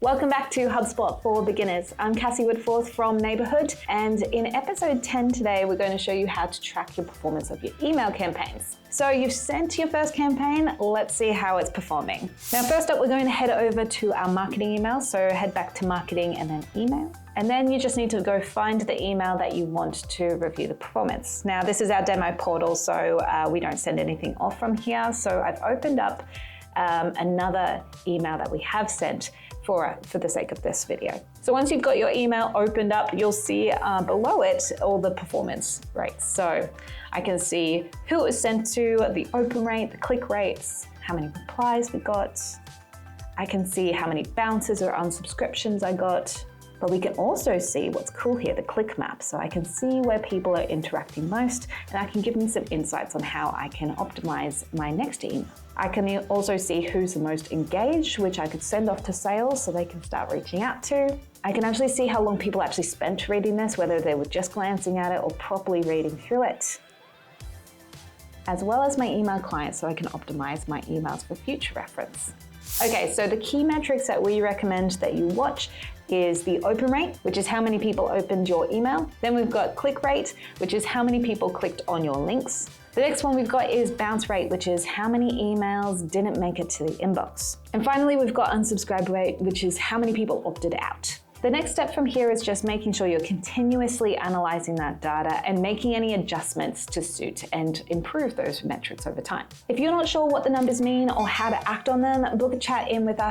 Welcome back to HubSpot for Beginners. I'm Cassie Woodforth from Neighborhood, and in episode 10 today, we're going to show you how to track your performance of your email campaigns. So you've sent your first campaign, let's see how it's performing. Now, first up, we're going to head over to our marketing email. So head back to marketing and then email. And then you just need to go find the email that you want to review the performance. Now, this is our demo portal, so we don't send anything off from here. So I've opened up another email that we have sent for the sake of this video. So once you've got your email opened up, you'll see below it all the performance rates. So I can see who it was sent to, the open rate, the click rates, how many replies we got. I can see how many bounces or unsubscriptions I got. But we can also see what's cool here, the click map. So I can see where people are interacting most, and I can give me some insights on how I can optimize my next email. I can also see who's the most engaged, which I could send off to sales so they can start reaching out to. I can actually see how long people actually spent reading this, whether they were just glancing at it or properly reading through it, as well as my email clients, so I can optimize my emails for future reference. Okay, so the key metrics that we recommend that you watch is the open rate, which is how many people opened your email. Then we've got click rate, which is how many people clicked on your links. The next one we've got is bounce rate, which is how many emails didn't make it to the inbox. And finally, we've got unsubscribe rate, which is how many people opted out. The next step from here is just making sure you're continuously analyzing that data and making any adjustments to suit and improve those metrics over time. If you're not sure what the numbers mean or how to act on them, book a chat in with us.